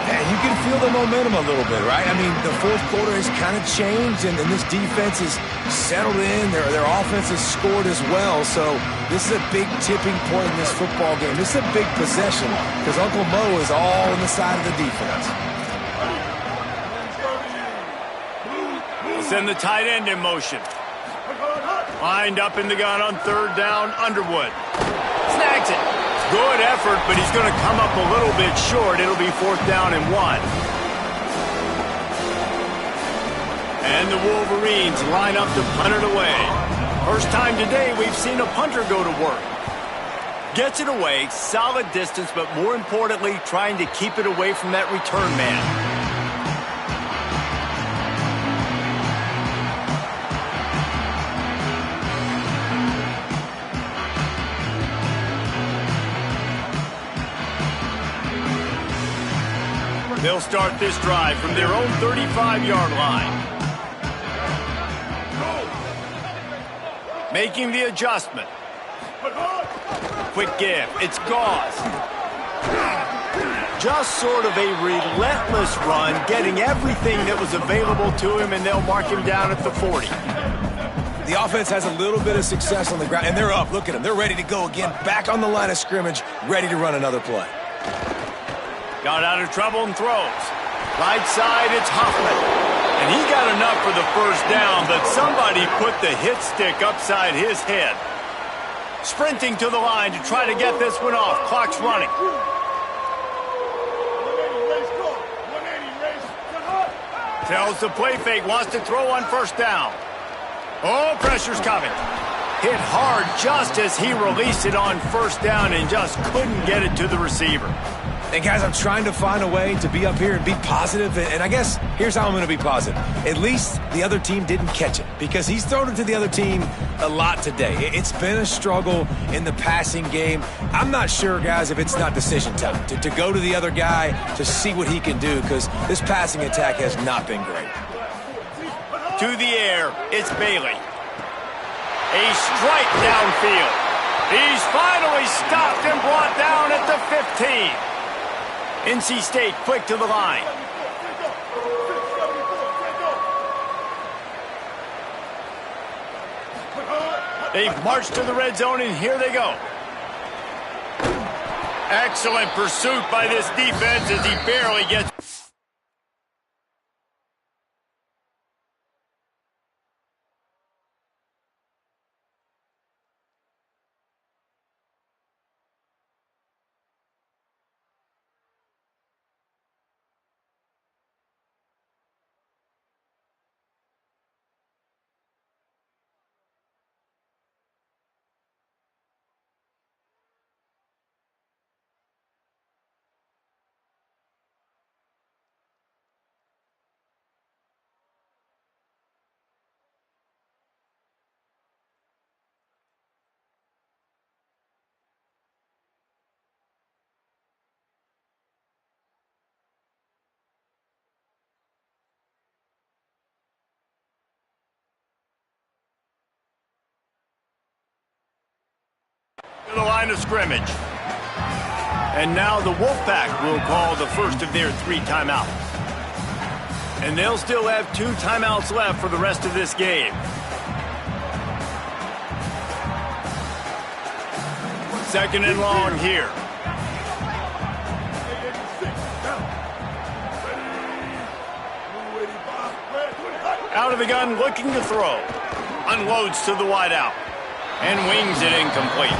And you can feel the momentum a little bit, right? I mean, the 4th quarter has kind of changed, and this defense is settled in. Their offense has scored as well. So this is a big tipping point in this football game. This is a big possession because Uncle Mo is all on the side of the defense. We'll send the tight end in motion. Lined up in the gun on 3rd down, Underwood. Snags it. Good effort, but he's going to come up a little bit short. It'll be 4th down and 1. And the Wolverines line up to punt it away. First time today we've seen a punter go to work. Gets it away, solid distance, but more importantly, trying to keep it away from that return man. They'll start this drive from their own 35-yard line. Making the adjustment. Quick give. It's Gauze. Just sort of a relentless run, getting everything that was available to him, and they'll mark him down at the 40. The offense has a little bit of success on the ground, and they're up. Look at them. They're ready to go again. Back on the line of scrimmage, ready to run another play. Got out of trouble and throws. Right side, it's Hoffman. And he got enough for the first down, but somebody put the hit stick upside his head. Sprinting to the line to try to get this one off. Clock's running. Tells the play fake, wants to throw on 1st down. Oh, pressure's coming. Hit hard just as he released it on 1st down and just couldn't get it to the receiver. And, guys, I'm trying to find a way to be up here and be positive, and I guess here's how I'm going to be positive. At least the other team didn't catch it because he's thrown it to the other team a lot today. It's been a struggle in the passing game. I'm not sure, guys, if it's not decision time to go to the other guy to see what he can do because this passing attack has not been great. To the air, it's Bailey. A strike downfield. He's finally stopped and brought down at the 15. NC State quick to the line. They've marched to the red zone, and here they go. Excellent pursuit by this defense as he barely gets... the line of scrimmage. And now the Wolfpack will call the first of their 3 timeouts. And they'll still have 2 timeouts left for the rest of this game. Second and long here. Out of the gun, looking to throw. Unloads to the wideout. And wings it incomplete.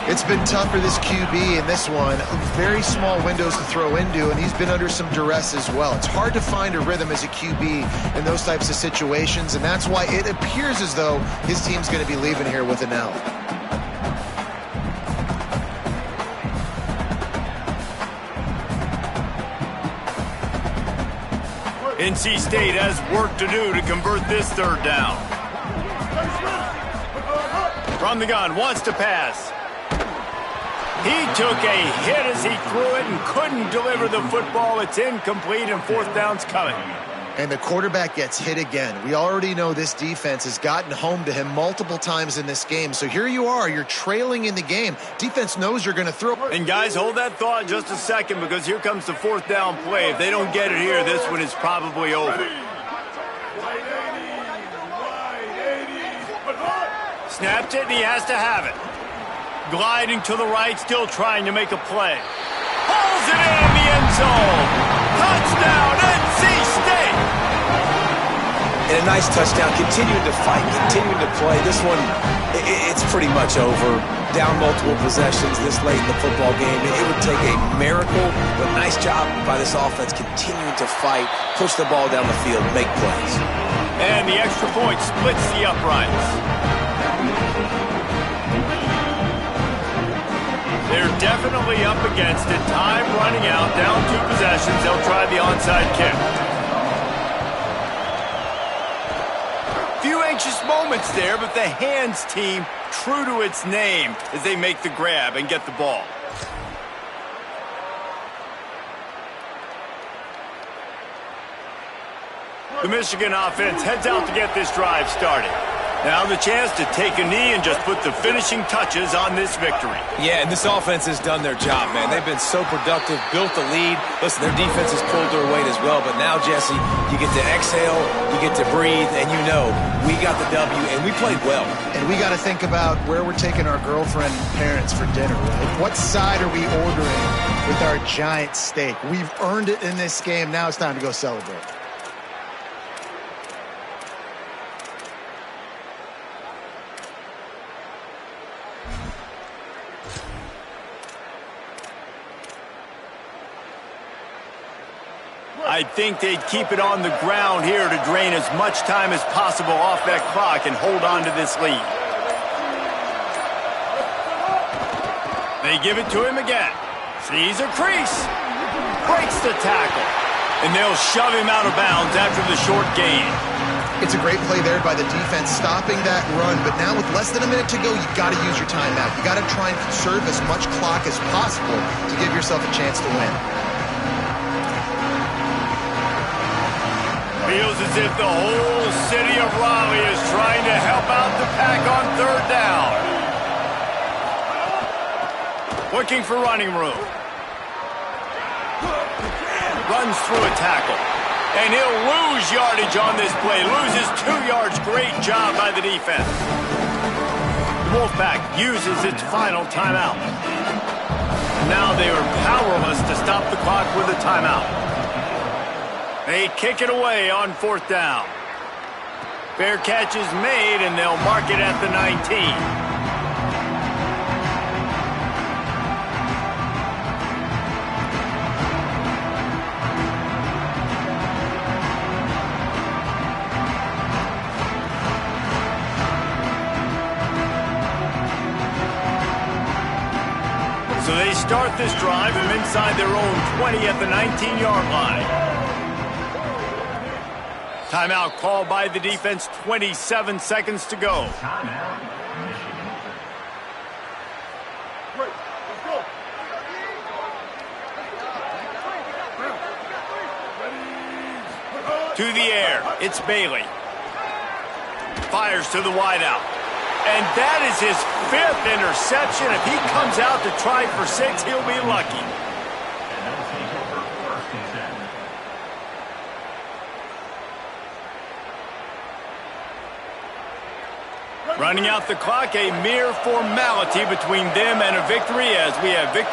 It's been tough for this QB in this one. Very small windows to throw into, and he's been under some duress as well. It's hard to find a rhythm as a QB in those types of situations, and that's why it appears as though his team's going to be leaving here with an L. NC State has work to do to convert this 3rd down. From the gun, wants to pass. He took a hit as he threw it and couldn't deliver the football. It's incomplete, and 4th down's coming. And the quarterback gets hit again. We already know this defense has gotten home to him multiple times in this game. So here you are, you're trailing in the game. Defense knows you're going to throw. And guys, hold that thought just a second because here comes the 4th down play. If they don't get it here, this one is probably over. Snapped it, and he has to have it. Gliding to the right, still trying to make a play. Pulls it in the end zone. Touchdown, NC State! And a nice touchdown, continuing to fight, continuing to play. This one, it's pretty much over. Down multiple possessions this late in the football game. It would take a miracle, but nice job by this offense continuing to fight, push the ball down the field, make plays. And the extra point splits the uprights. They're definitely up against it. Time running out, down 2 possessions. They'll try the onside kick. Few anxious moments there, but the hands team true to its name as they make the grab and get the ball. The Michigan offense heads out to get this drive started. Now the chance to take a knee and just put the finishing touches on this victory. Yeah, and this offense has done their job, man. They've been so productive, built the lead. Listen, their defense has pulled their weight as well. But now, Jesse, you get to exhale, you get to breathe, and you know we got the W, and we played well. And we got to think about where we're taking our girlfriend and parents for dinner, right? What side are we ordering with our giant steak? We've earned it in this game. Now it's time to go celebrate. I think they'd keep it on the ground here to drain as much time as possible off that clock and hold on to this lead. They give it to him again. Sees a crease. Breaks the tackle. And they'll shove him out of bounds after the short gain. It's a great play there by the defense, stopping that run. But now with less than a minute to go, you got to use your timeout. You got to try and conserve as much clock as possible to give yourself a chance to win. Feels as if the whole city of Raleigh is trying to help out the Pack on third down. Looking for running room. Runs through a tackle. And he'll lose yardage on this play. Loses 2 yards. Great job by the defense. The Wolfpack uses its final timeout. Now they are powerless to stop the clock with a timeout. They kick it away on fourth down. Fair catch is made, and they'll mark it at the 19. So they start this drive from inside their own 20 at the 19-yard line. Timeout called by the defense, 27 seconds to go. Timeout, Michigan. To the air, it's Bailey. Fires to the wideout. And that is his 5th interception. If he comes out to try for 6, he'll be lucky. And they'll take over first and 10. Running out the clock, a mere formality between them and a victory as we have victory.